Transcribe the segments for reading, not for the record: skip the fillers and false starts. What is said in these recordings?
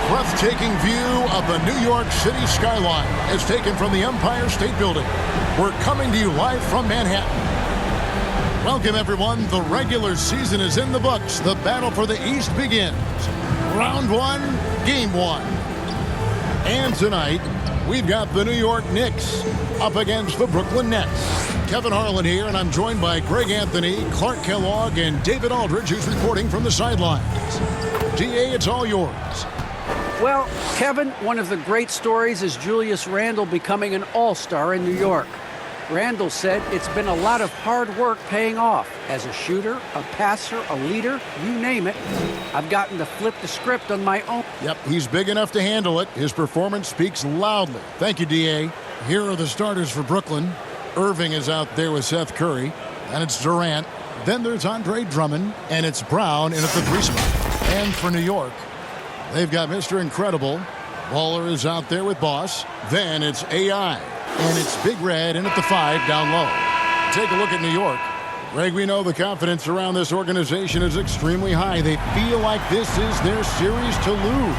breathtaking view of the New York City skyline as taken from the Empire State Building. We're coming to you live from Manhattan. Welcome, everyone. The regular season is in the books. The battle for the East begins. Round one, game one. And tonight, we've got the New York Knicks up against the Brooklyn Nets. Kevin Harlan here, and I'm joined by Greg Anthony, Clark Kellogg, and David Aldridge, who's reporting from the sidelines. DA, it's all yours. Well, Kevin, one of the great stories is Julius Randle becoming an all-star in New York. Randle said it's been a lot of hard work paying off. As a shooter, a passer, a leader, you name it. I've gotten to flip the script on my own. Yep, he's big enough to handle it. His performance speaks loudly. Thank you, DA. Here are the starters for Brooklyn. Irving is out there with Seth Curry. And it's Durant. Then there's Andre Drummond. And it's Brown in at the three spot. And for New York, they've got Mr. Incredible. Waller is out there with Boss. Then it's AI. And it's Big Red in at the 5 down low. Take a look at New York. Greg, we know the confidence around this organization is extremely high. They feel like this is their series to lose.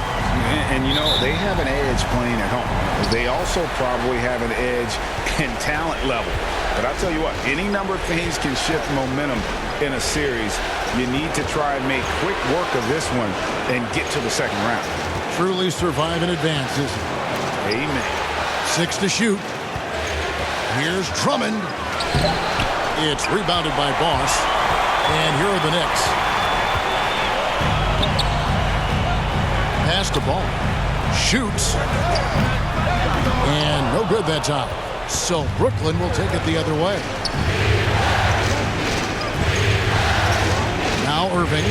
And you know, they have an edge playing at home. They also probably have an edge in talent level. But I'll tell you what, any number of things can shift momentum in a series. You need to try and make quick work of this one and get to the second round. Truly survive and advance, isn't it? Amen. 6 to shoot. Here's Drummond. It's rebounded by Boss. And here are the Knicks. Pass the ball. Shoots. And no good that time. So Brooklyn will take it the other way. Now Irving.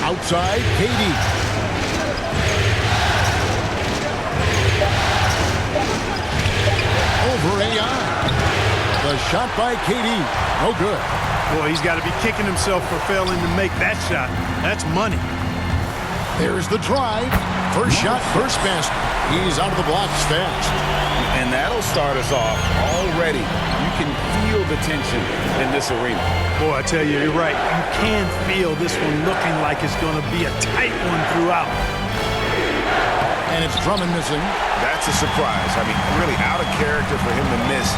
Outside, KD. Over AI. The shot by KD. No good. Boy, he's got to be kicking himself for failing to make that shot. That's money. There's the drive. First shot, first basket. He's out of the blocks fast. And that'll start us off already. You can feel the tension in this arena. Boy, I tell you, you're right. You can feel this one looking like it's going to be a tight one throughout. And it's Drummond missing. That's a surprise. I mean, really out of character for him to miss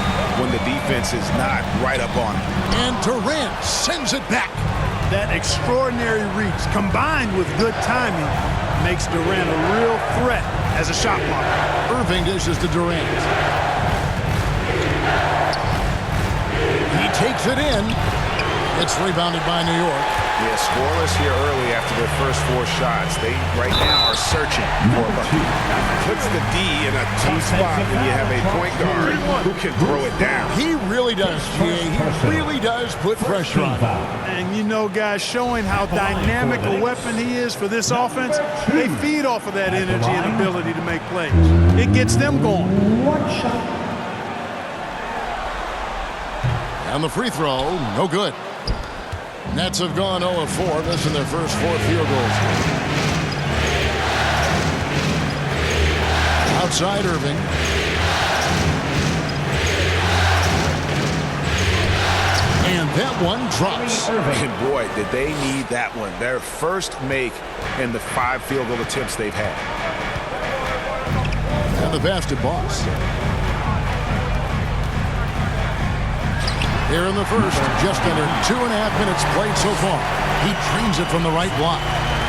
when the defense is not right up on him. And Durant sends it back. That extraordinary reach combined with good timing makes Durant a real threat as a shot blocker. Irving dishes to Durant. He takes it in. It's rebounded by New York. Yeah, scoreless here early after their first 4 shots. They right now are searching for a bucket. Puts the D in a tough spot when you have a point guard who can throw it down. He really does, GA. He really does put pressure on. And you know, guys, showing how dynamic a weapon he is for this offense, they feed off of that energy and ability to make plays. It gets them going. And the free throw, no good. Nets have gone 0 of 4, missing their first 4 field goals. Outside Irving. And that one drops. And boy, did they need that one. Their first make in the 5 field goal attempts they've had. And the pass to Boss. Here in the first, just under 2.5 minutes played so far. He trains it from the right block.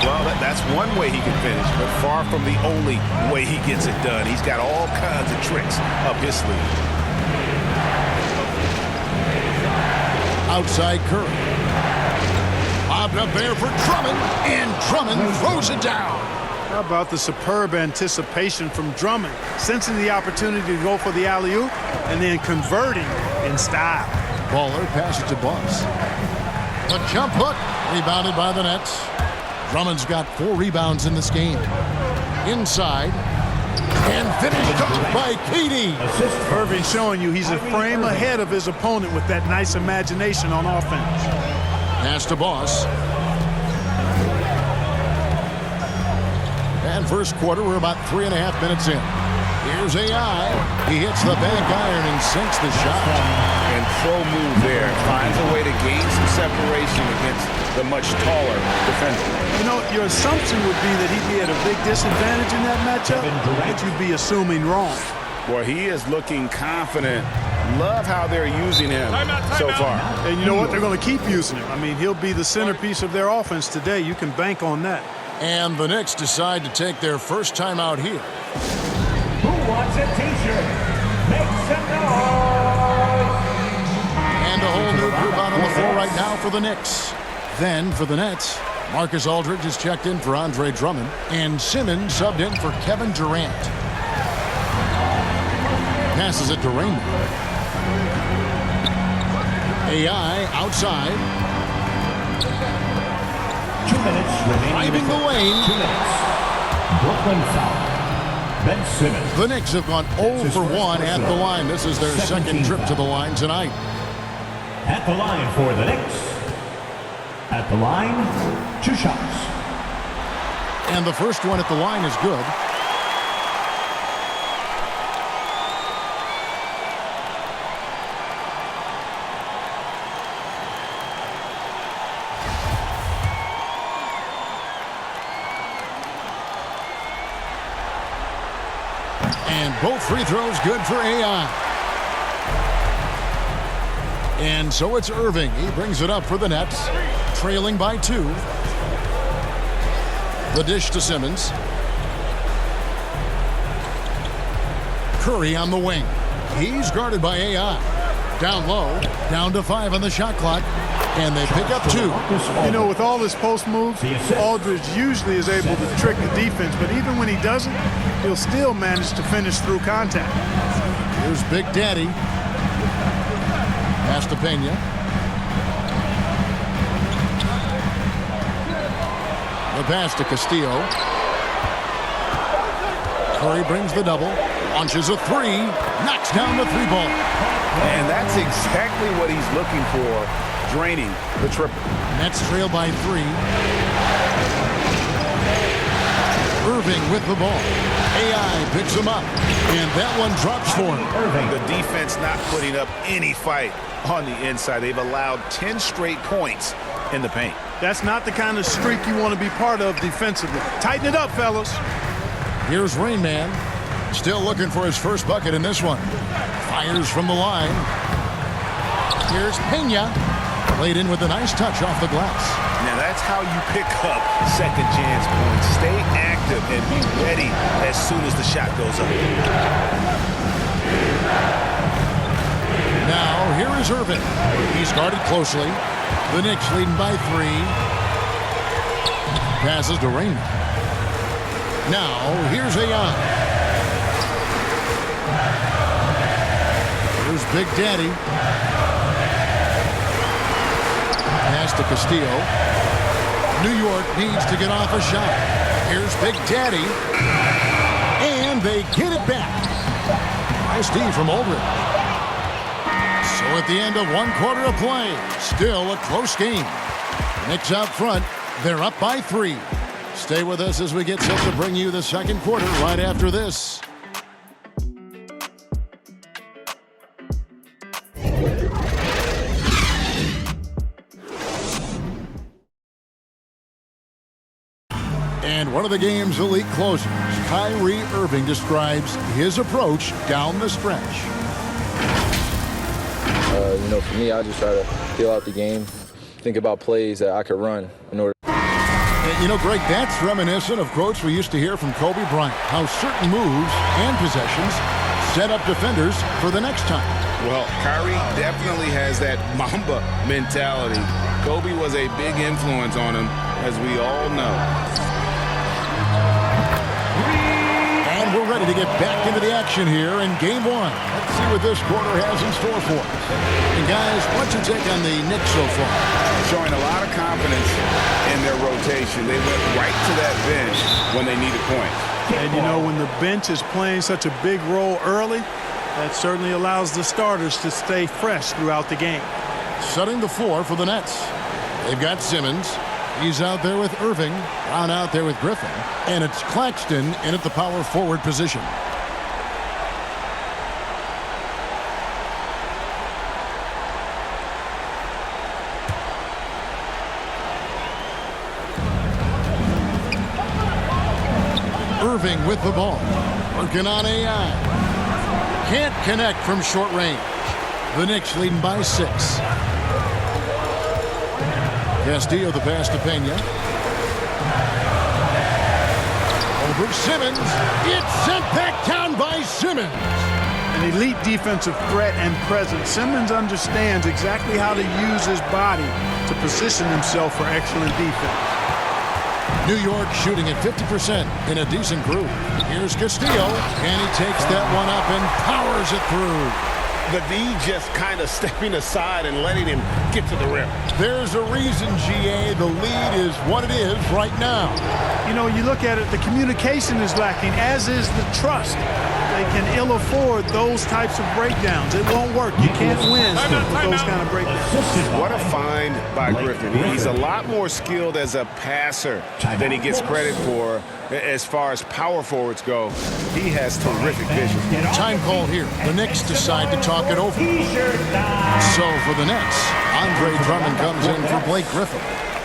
Well, that's one way he can finish, but far from the only way he gets it done. He's got all kinds of tricks up his sleeve. Outside Curry. Bobbed up there for Drummond, and Drummond throws it down. How about the superb anticipation from Drummond, sensing the opportunity to go for the alley-oop and then converting in style. Baller passes to Boss. The jump hook, rebounded by the Nets. Drummond's got 4 rebounds in this game. Inside, and finished off by KD. Irving showing you he's a frame ahead of his opponent with that nice imagination on offense. Pass to Boss. And first quarter, we're about 3.5 minutes in. Here's AI. He hits the back iron and sinks the shot. And pro move there. Finds a way to gain some separation against the much taller defender. You know, your assumption would be that he'd be at a big disadvantage in that matchup, but you'd be assuming wrong. Well, he is looking confident. Love how they're using him so far. And you know what? They're going to keep using him. I mean, he'll be the centerpiece of their offense today. You can bank on that. And the Knicks decide to take their first time out here. Who wants a T-shirt? Make some noise! And a whole new group out on the floor right now for the Knicks. Then for the Nets, Marcus Aldridge is checked in for Andre Drummond, and Simmons subbed in for Kevin Durant. Passes it to Raymond. AI outside. 2 minutes remaining. Driving the lane. 2 minutes. Brooklyn foul. Ben Simmons. The Knicks have gone 0 for 1 at the line. This is their second trip to the line tonight. At the line for the Knicks. At the line, 2 shots. And the first one at the line is good. And both free throws good for AI. And so it's Irving. He brings it up for the Nets, trailing by 2. The dish to Simmons. Curry on the wing. He's guarded by AI. Down low, down to 5 on the shot clock, and they pick up 2. You know, with all his post moves, Aldridge usually is able to trick the defense, but even when he doesn't, he'll still manage to finish through contact. Here's Big Daddy. Pass to Pena. The pass to Castillo. Curry brings the double. Launches a 3. Knocks down the 3-ball. And that's exactly what he's looking for, draining the triple. Nets trail by 3. Irving with the ball. AI picks him up, and that one drops for him. The defense not putting up any fight on the inside. They've allowed 10 straight points in the paint. That's not the kind of streak you want to be part of defensively. Tighten it up, fellas. Here's Rain Man, still looking for his first bucket in this one. Fires from the line. Here's Pena, laid in with a nice touch off the glass. Now that's how you pick up second chance points. Stay active and be ready as soon as the shot goes up. Now here is Irving. He's guarded closely. The Knicks leading by 3. Passes to Raymond. Now here's AI. Here's Big Daddy. Pass to Castillo. New York needs to get off a shot. Here's Big Daddy. And they get it back. Nice D from Aldridge. So at the end of 1 quarter of play, still a close game. Knicks out front. They're up by 3. Stay with us as we get set to bring you the second quarter right after this. And one of the game's elite closers, Kyrie Irving, describes his approach down the stretch. For me, I just try to feel out the game, think about plays that I could run in order. And Greg, that's reminiscent of quotes we used to hear from Kobe Bryant, how certain moves and possessions set up defenders for the next time. Well, Kyrie definitely has that Mamba mentality. Kobe was a big influence on him, as we all know. And we're ready to get back into the action here in Game 1. Let's see what this quarter has in store for us. And guys, what's your take on the Knicks so far? Showing a lot of confidence in their rotation. They went right to that bench when they needed points. And when the bench is playing such a big role early, that certainly allows the starters to stay fresh throughout the game. Setting the floor for the Nets. They've got Simmons. He's out there with Irving. Brown out there with Griffin. And it's Claxton in at the power forward position. Irving with the ball. Working on AI. Can't connect from short range. The Knicks leading by 6. Castillo the pass to Pena. Over Simmons. It's sent back down by Simmons. An elite defensive threat and presence. Simmons understands exactly how to use his body to position himself for excellent defense. New York shooting at 50% in a decent group. Here's Castillo, and he takes that one up and powers it through. The D just kind of stepping aside and letting him get to the rim. There's a reason, GA, the lead is what it is right now. You know, you look at it, the communication is lacking, as is the trust. They can ill afford those types of breakdowns. It won't work. You can't win with those kind of breakdowns. What a find by Griffin. He's a lot more skilled as a passer than he gets credit for as far as power forwards go. He has terrific vision. Time call here. The Knicks decide to talk it over. So for the Nets, Andre Drummond comes in for Blake Griffin.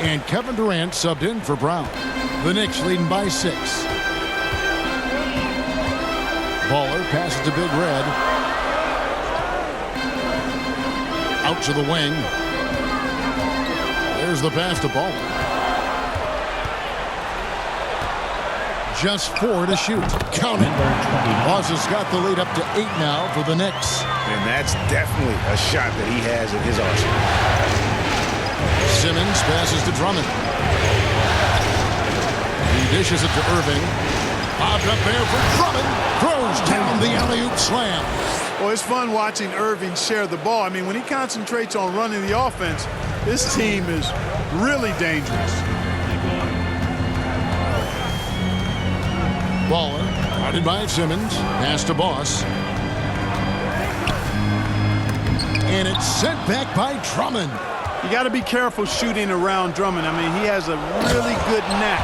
And Kevin Durant subbed in for Brown. The Knicks leading by 6. Baller passes to Big Red. Out to the wing. There's the pass to Baller. Just 4 to shoot. Count it. Boss has got the lead up to 8 now for the Knicks. And that's definitely a shot that he has in his arsenal. Simmons passes to Drummond. He dishes it to Irving. Bobbed up there for Drummond. Throws down the alley-oop slam. Well, it's fun watching Irving share the ball. I mean, when he concentrates on running the offense, this team is really dangerous. Baller, guarded by Simmons. Pass to Boss. And it's sent back by Drummond. You got to be careful shooting around Drummond. I mean, he has a really good knack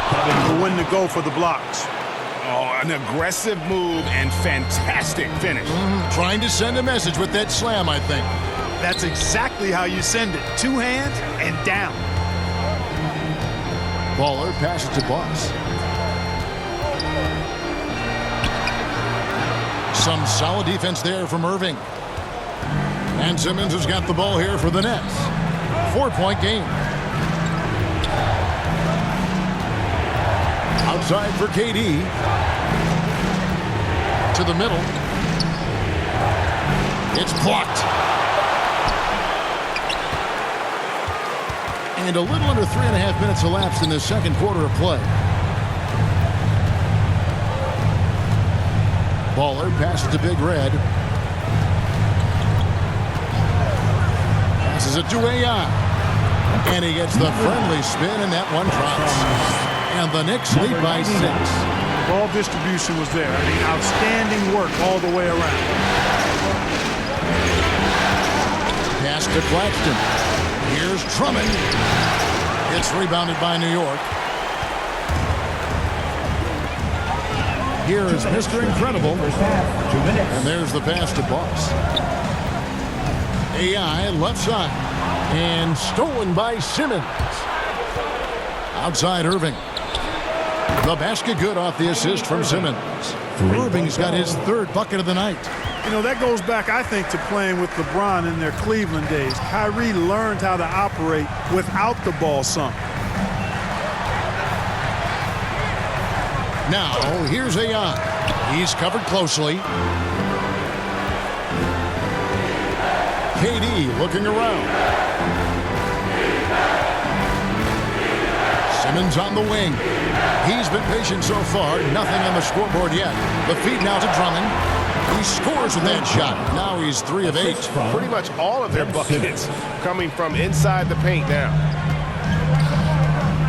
for when to go for the blocks. Oh, an aggressive move and fantastic finish. Trying to send a message with that slam, I think. That's exactly how you send it. 2 hands and down. Baller passes to Boss. Some solid defense there from Irving. And Simmons has got the ball here for the Nets. 4-point game. Outside for KD. To the middle. It's blocked. And a little under 3.5 minutes elapsed in the second quarter of play. Baller passes to Big Red. Passes it to AI. And he gets the friendly spin, and that one drops. And the Knicks lead by 6. Ball distribution was there. I mean, outstanding work all the way around. Pass to Claxton. Here's Drummond. It's rebounded by New York. Here is Mr. Incredible. And there's the pass to Boss. AI left side. And stolen by Simmons. Outside Irving. The basket good off the assist from Simmons. Irving's got his 3rd bucket of the night. You know, that goes back, I think, to playing with LeBron in their Cleveland days. Kyrie learned how to operate without the ball some. Now, here's AI. He's covered closely. KD looking around. Simmons on the wing. He's been patient so far. Nothing on the scoreboard yet. The feed now to Drummond. He scores with that shot. Now he's 3 of 8. Pretty much all of their buckets coming from inside the paint now.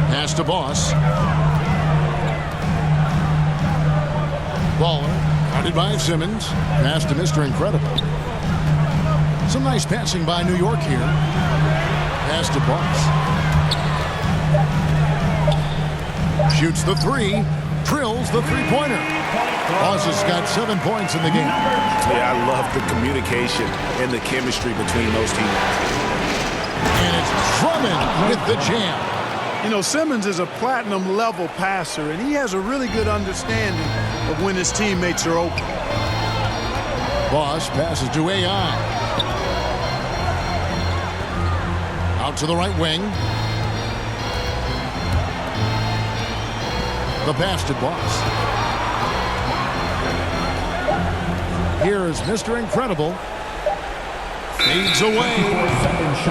Pass to Boss. Baller, guarded by Simmons. Pass to Mr. Incredible. Some nice passing by New York here. Pass to Boss. Shoots the 3. Drills the 3-pointer. Boss has got 7 points in the game. Yeah, I love the communication and the chemistry between those teammates. And it's Drummond with the jam. You know, Simmons is a platinum-level passer, and he has a really good understanding of when his teammates are open. Boss passes to AI. Out to the right wing. The pass to Boss. Here is Mr. Incredible. Fades away.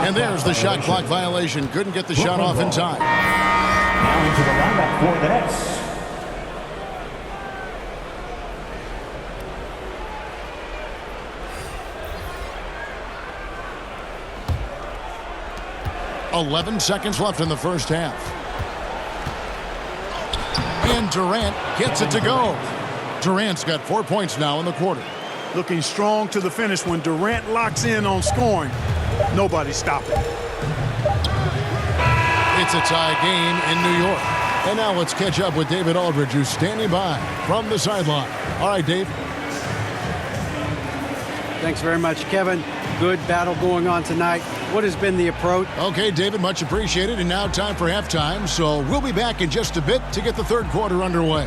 And there's the shot clock violation. Couldn't get the shot off in time. Now into the lineup for the Nets. .11 seconds left in the first half. And Durant gets it to go. Durant's got 4 points now in the quarter. Looking strong to the finish. When Durant locks in on scoring, nobody's stopping. It's a tie game in New York. And now let's catch up with David Aldridge, who's standing by from the sideline. All right, Dave. Thanks very much, Kevin. Good battle going on tonight. What has been the approach? Okay, David, much appreciated. And now time for halftime. So we'll be back in just a bit to get the third quarter underway.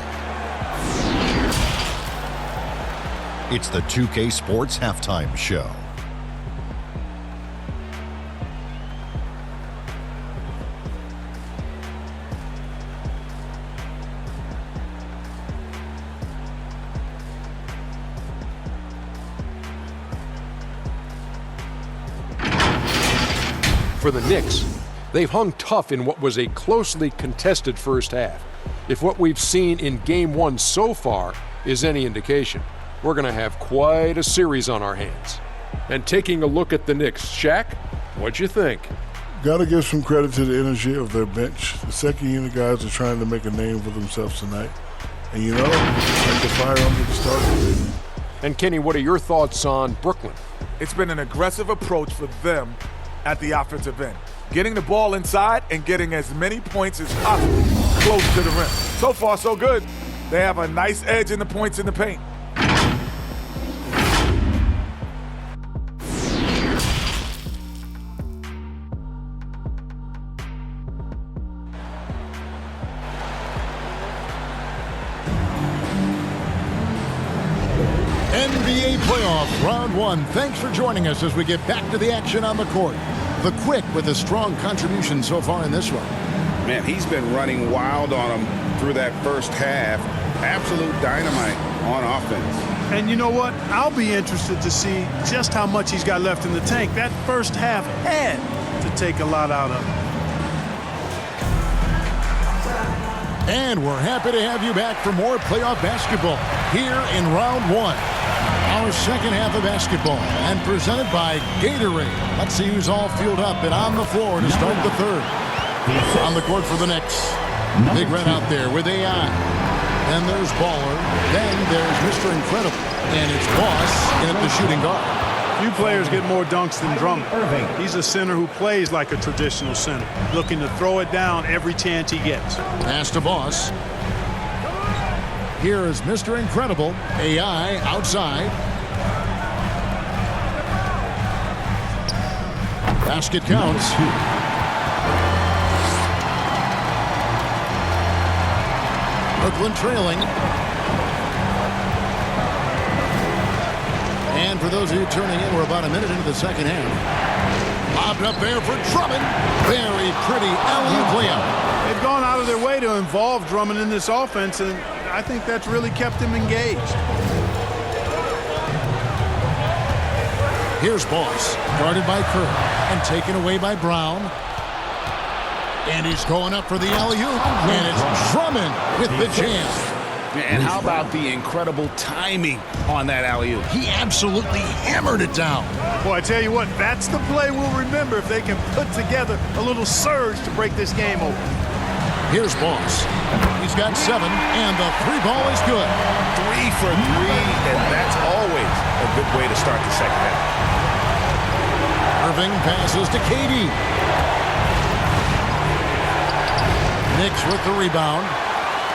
It's the 2K Sports Halftime Show. For the Knicks, they've hung tough in what was a closely contested first half. If what we've seen in Game 1 so far is any indication, we're going to have quite a series on our hands. And taking a look at the Knicks, Shaq, what'd you think? Got to give some credit to the energy of their bench. The second unit guys are trying to make a name for themselves tonight. And you know, like the fire under the starters. And Kenny, what are your thoughts on Brooklyn? It's been an aggressive approach for them at the offensive end, getting the ball inside and getting as many points as possible close to the rim. So far, so good. They have a nice edge in the points in the paint. NBA playoff round one. Thanks for joining us as we get back to the action on the court. The Quick with a strong contribution so far in this one. Man, he's been running wild on him through that first half. Absolute dynamite on offense. And you know what? I'll be interested to see just how much he's got left in the tank. That first half had to take a lot out of him. And we're happy to have you back for more playoff basketball here in round one. Our second half of basketball and presented by Gatorade. Let's see who's all fueled up and on the floor to start the third. On the court for the Knicks. Big Red out there with AI. Then there's Baller. Then there's Mr. Incredible. And it's Boss in at the shooting guard. Few players get more dunks than Drummond. He's a center who plays like a traditional center, looking to throw it down every chance he gets. Pass to Boss. Here is Mr. Incredible. AI outside. Basket counts. Brooklyn trailing. And for those of you turning in, we're about a minute into the second half. Lobbed up there for Drummond. Very pretty alley-oop layup. They've gone out of their way to involve Drummond in this offense, and I think that's really kept him engaged. Here's Boss, guarded by Kerr, and taken away by Brown. And he's going up for the alley-oop, and it's Drummond with the jam. And how about the incredible timing on that alley-oop? He absolutely hammered it down. Boy, I tell you what, that's the play we'll remember if they can put together a little surge to break this game open. Here's Boss. He's got 7, and the three ball is good. 3 for 3, and that's always a good way to start the second half. Irving passes to KD. Knicks with the rebound.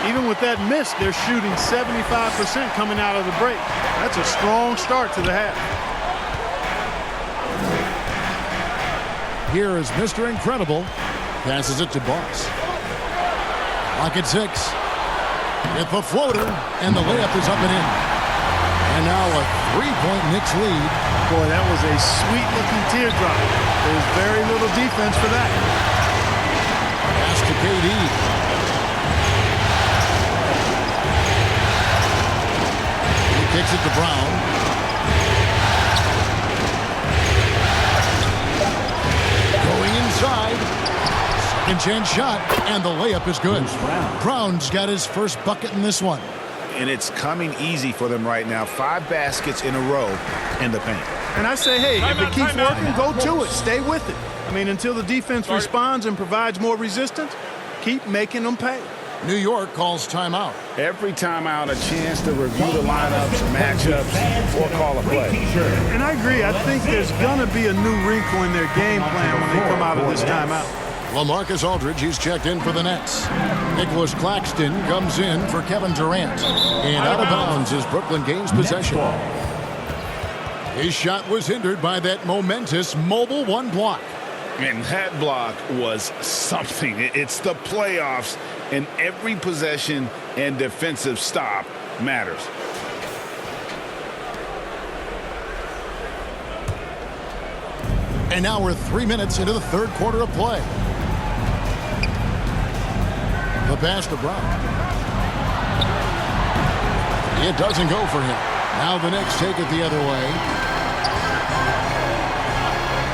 Even with that miss, they're shooting 75% coming out of the break. That's a strong start to the half. Here is Mr. Incredible. Passes it to Boss. Clock at 6. with the floater, and the layup is up and in. And now a 3-point Knicks lead. Boy, that was a sweet-looking teardrop. There's very little defense for that. Pass to KD. He kicks it to Brown. Going inside. Second chance shot, and the layup is good. Brown's got his first bucket in this one. And it's coming easy for them right now. 5 baskets in a row in the paint. And I say, hey, if it keeps working, go to it. Stay with it. I mean, until the defense responds and provides more resistance, keep making them pay. New York calls timeout. Every timeout, a chance to review the lineups, matchups, or call a play. And I agree. I think there's going to be a new wrinkle in their game plan when they come out of this timeout. LaMarcus Aldridge, he's checked in for the Nets. Nicholas Claxton comes in for Kevin Durant. And out of bounds is Brooklyn gains possession. His shot was hindered by that momentous mobile one block. And that block was something. It's the playoffs, and every possession and defensive stop matters. And now we're 3 minutes into the third quarter of play. The pass to Brown. It doesn't go for him. Now the Knicks take it the other way.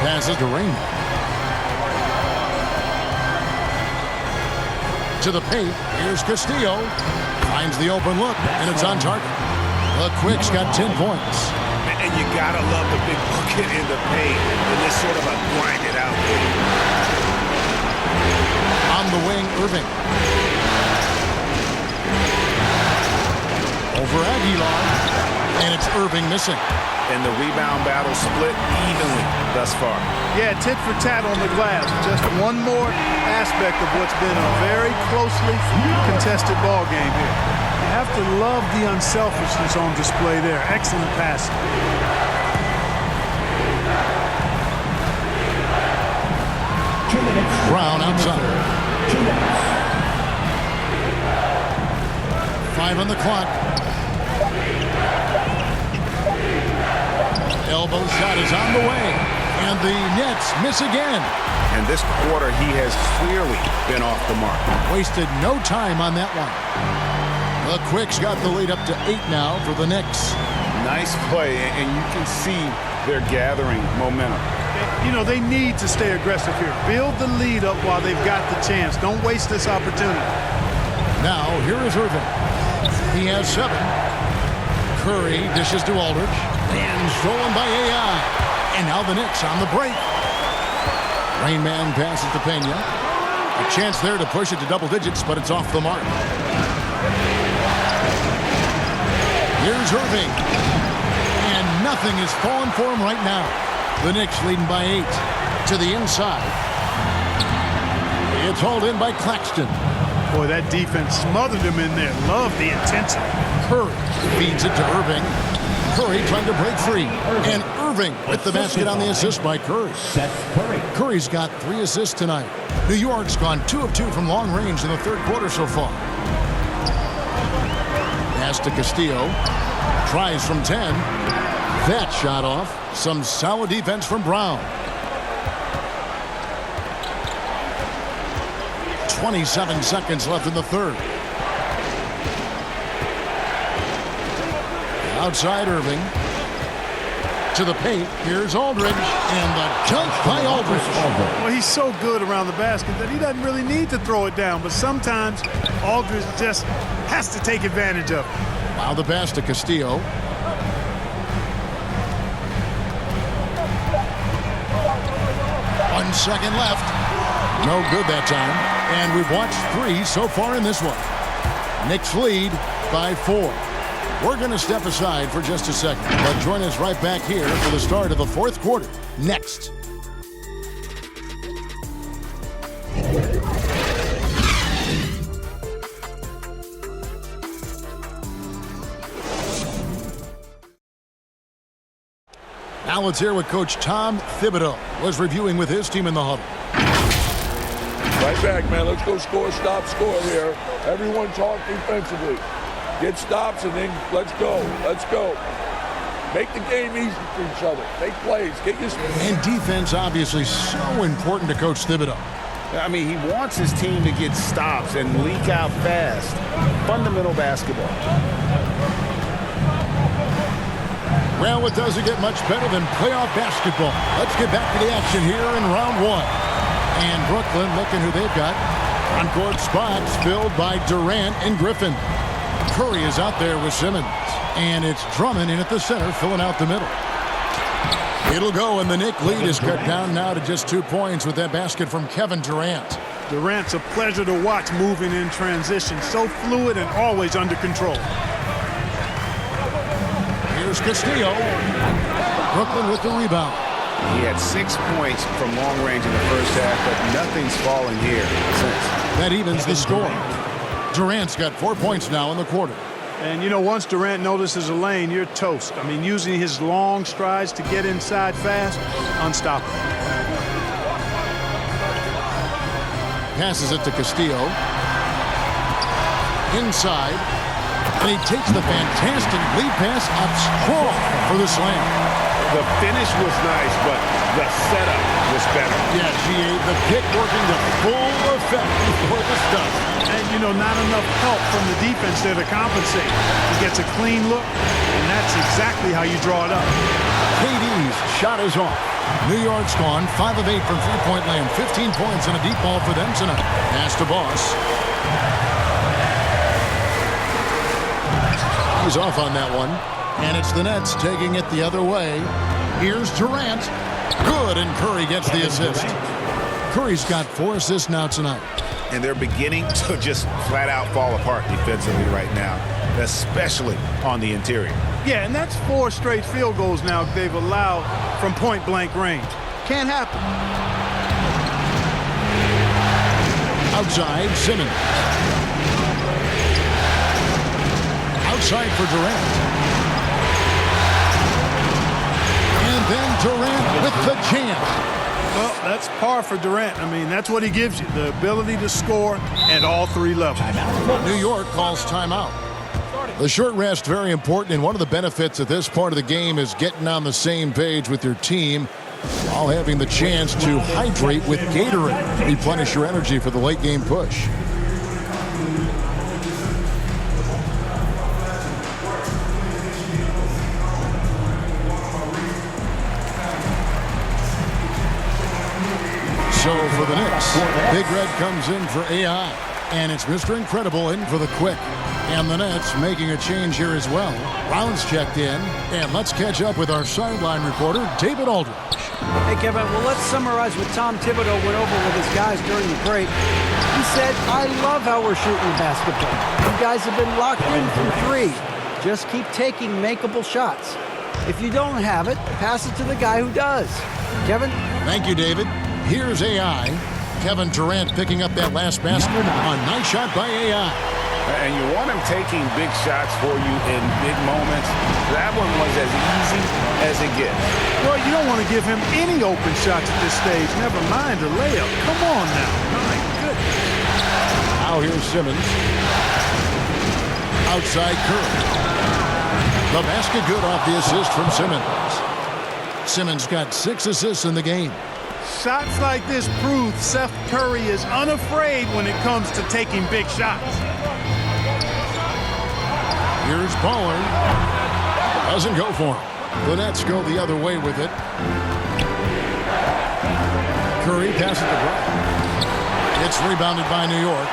Passes to Raymond. To the paint. Here's Castillo. Finds the open look, and it's on target. The Quick's got 10 points. And you gotta love the big bucket in the paint and this sort of a grind it out game. On the wing, Irving. Over Aguilar. And it's Irving missing. And the rebound battle split evenly thus far. Yeah, tit for tat on the glass. Just one more aspect of what's been a very closely contested ball game here. You have to love the unselfishness on display there. Excellent passing. Brown outside. 5 on the clock. Elbow shot is on the way. And the Nets miss again. And this quarter, he has clearly been off the mark. Wasted no time on that one. The Quick's got the lead up to 8 now for the Knicks. Nice play, and you can see they're gathering momentum. You know, they need to stay aggressive here. Build the lead up while they've got the chance. Don't waste this opportunity. Now, here is Irving. He has 7. Curry dishes to Aldridge. And stolen by AI. And now the Knicks on the break. Rain Man passes to Pena. A chance there to push it to double digits, but it's off the mark. Here's Irving. And nothing is falling for him right now. The Knicks leading by 8. To the inside. It's hauled in by Claxton. Boy, that defense smothered him in there. Love the intensity. Curry feeds it to Irving. Curry trying to break free. And Irving with the basket on the assist by Curry. Curry's got 3 assists tonight. New York's gone 2 of 2 from long range in the third quarter so far. Pass to Castillo. Tries from 10. That shot off. Some solid defense from Brown. 27 seconds left in the third. Outside Irving. To the paint. Here's Aldridge. And the dunk by Aldridge. Well, he's so good around the basket that he doesn't really need to throw it down. But sometimes Aldridge just has to take advantage of it. Now the pass to Castillo. One second left. No good that time. And we've watched 3 so far in this one. Knicks lead by 4. We're going to step aside for just a second, but join us right back here for the start of the fourth quarter. Next. Now let's hear what Coach Tom Thibodeau was reviewing with his team in the huddle. Right back, man. Let's go score, stop, score here. Everyone talk defensively. Get stops and then let's go. Let's go. Make the game easy for each other. Make plays. Get your... And defense obviously so important to Coach Thibodeau. I mean, he wants his team to get stops and leak out fast. Fundamental basketball. Well, it doesn't get much better than playoff basketball. Let's get back to the action here in round one. And Brooklyn looking who they've got. On-court spots filled by Durant and Griffin. Curry is out there with Simmons. And it's Drummond in at the center, filling out the middle. It'll go, and the Knick lead is cut down now to just 2 points with that basket from Kevin Durant. Durant's a pleasure to watch moving in transition. So fluid and always under control. Here's Castillo. Brooklyn with the rebound. He had 6 points from long range in the first half, but nothing's falling here since. That evens the score. Durant's got 4 points now in the quarter. And, you know, once Durant notices a lane, you're toast. I mean, using his long strides to get inside fast, unstoppable. Passes it to Castillo. Inside. And he takes the fantastic lead pass up strong for the slam. The finish was nice, but the setup was better. Yeah, G.A., the kick working to full effect before the stuff. And, you know, not enough help from the defense there to compensate. He gets a clean look, and that's exactly how you draw it up. KD's shot is off. New York's gone 5 of 8 from three-point land. 15 points and a deep ball for them tonight. Pass to Boss. He's off on that one. And it's the Nets taking it the other way. Here's Durant. Good, and Curry gets the assist. Curry's got 4 assists now tonight. And they're beginning to just flat out fall apart defensively right now, especially on the interior. Yeah, and that's 4 straight field goals now they've allowed from point-blank range. Can't happen. Outside, Simmons. Outside for Durant. And then Durant with the jam. Well, that's par for Durant. I mean, that's what he gives you, the ability to score at all 3 levels. New York calls timeout. The short rest, very important, and one of the benefits of this part of the game is getting on the same page with your team while having the chance to hydrate with Gatorade. Replenish your energy for the late game push. So for the Knicks, Big Red comes in for AI. And it's Mr. Incredible in for the quick. And the Nets making a change here as well. Rounds checked in. And let's catch up with our sideline reporter, David Aldridge. Hey, Kevin, well, let's summarize what Tom Thibodeau went over with his guys during the break. He said, I love how we're shooting the basketball. You guys have been locked in from 3. Just keep taking makeable shots. If you don't have it, pass it to the guy who does. Kevin? Thank you, David. Here's AI. Kevin Durant picking up that last basket. A nice shot by AI. And you want him taking big shots for you in big moments. That one was as easy as it gets. Well, you don't want to give him any open shots at this stage. Never mind a layup. Come on now. My goodness. Now here's Simmons. Outside Curry. The basket good off the assist from Simmons. Simmons got 6 assists in the game. Shots like this prove Seth Curry is unafraid when it comes to taking big shots. Here's Pollard. Doesn't go for him. The Nets go the other way with it. Curry passes to Brown. It's rebounded by New York.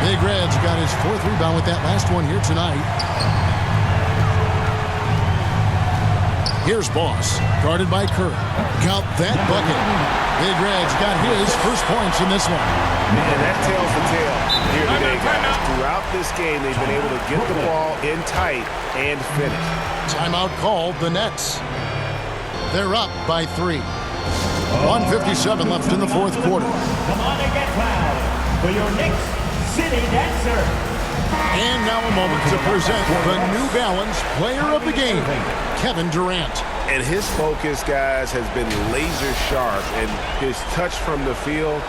Big Red's got his 4th rebound with that last one here tonight. Here's Boss, guarded by Curry. Count that bucket. Big Red's got his first points in this one. And that tells the tale here today, guys. Throughout this game, they've been able to get the ball in tight and finish. Timeout called, the Nets. They're up by 3. 1:57 left in the 4th quarter. Come on and get loud for your Knicks City Dancer. And now a moment to present the New Balance Player of the Game, Kevin Durant. And his focus, guys, has been laser sharp, and his touch from the field,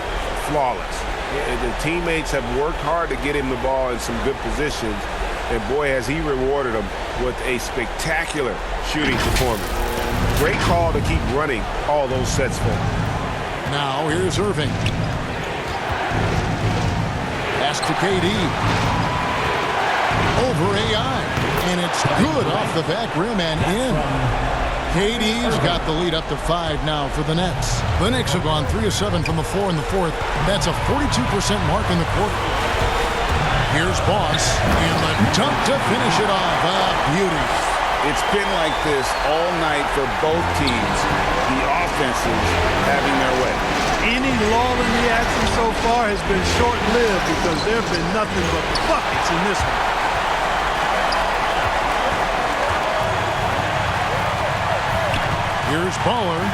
flawless. The teammates have worked hard to get him the ball in some good positions. And boy, has he rewarded them with a spectacular shooting performance. Great call to keep running all those sets for him. Now here's Irving. Pass to KD. Over AI. And it's good off the back rim and in. KD's got the lead up to 5 now for the Nets. The Knicks have gone 3 of 7 from the floor in the fourth. That's a 42% mark in the quarter. Here's Boss in the dunk to finish it off. Beauty. It's been like this all night for both teams. The offenses having their way. Any lull in the action so far has been short-lived because there have been nothing but buckets in this one. Here's Baller.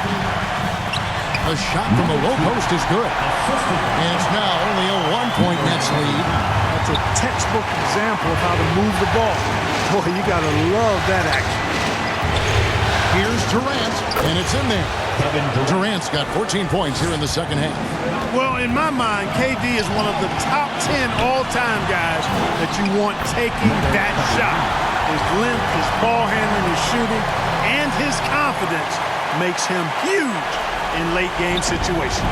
The shot from the low post is good. And it's now only a 1-point Nets lead. That's a textbook example of how to move the ball. Boy, you got to love that action. Here's Durant, and it's in there. Durant's got 14 points here in the second half. Well, in my mind, KD is one of the top 10 all-time guys that you want taking that shot. His length, his ball handling, his shooting, and his confidence makes him huge in late-game situations.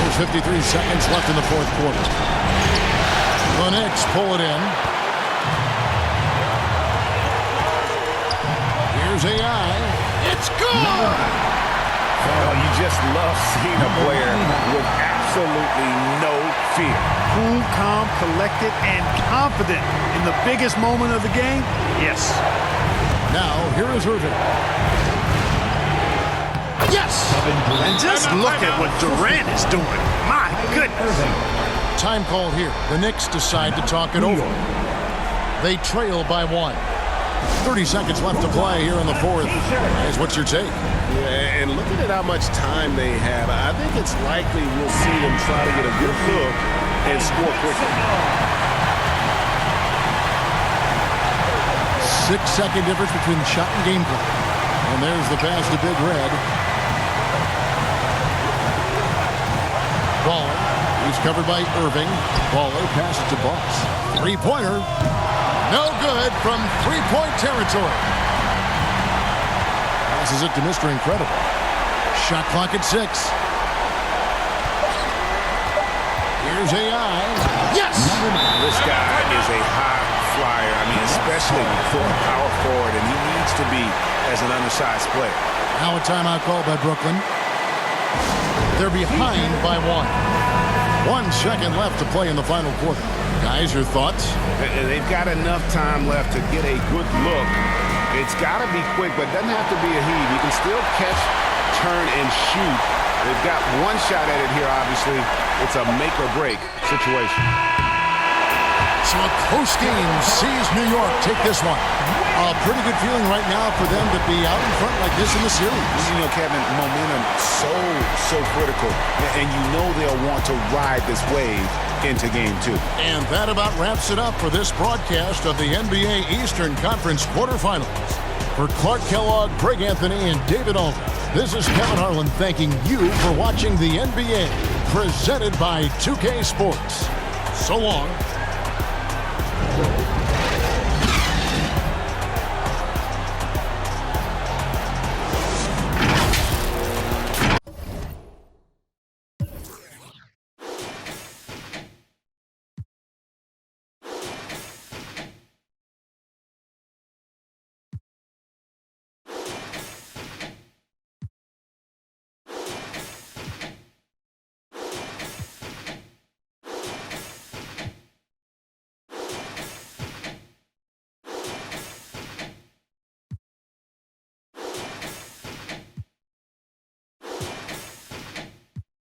There's 53 seconds left in the fourth quarter. The Knicks pull it in. Here's AI. It's good! Oh, you just love seeing a player with absolutely no fear. Cool, calm, collected, and confident in the biggest moment of the game? Yes. Now, here is Irving. Yes! And just look at what Durant is doing. My goodness. Time called here. The Knicks decide to talk it over. They trail by 1. 30 seconds left to play here in the fourth. Guys, what's your take? Yeah, and looking at how much time they have, I think it's likely we'll see them try to get a good look and score quickly. 6-second difference between shot and gameplay. And there's the pass to Big Red. Baller. He's covered by Irving. Baller passes to Boss. Three-pointer. No good from three-point territory. Passes it to Mr. Incredible. Shot clock at 6. Here's AI. Yes! This guy is a high flyer. I mean, especially for a power forward, and he needs to be as an undersized player. Now a timeout called by Brooklyn. They're behind by 1. 1 second left to play in the final quarter. Guys, your thoughts? They've got enough time left to get a good look. It's got to be quick, but it doesn't have to be a heave. You can still catch, turn, and shoot. They've got one shot at it here, obviously. It's a make-or-break situation. So a close game sees New York take this one. A pretty good feeling right now for them to be out in front like this in the series. You know, Kevin, momentum so critical. And you know they'll want to ride this wave into Game 2. And that about wraps it up for this broadcast of the NBA Eastern Conference quarterfinals. For Clark Kellogg, Greg Anthony, and David Aldridge, this is Kevin Harlan thanking you for watching the NBA, presented by 2K Sports. So long.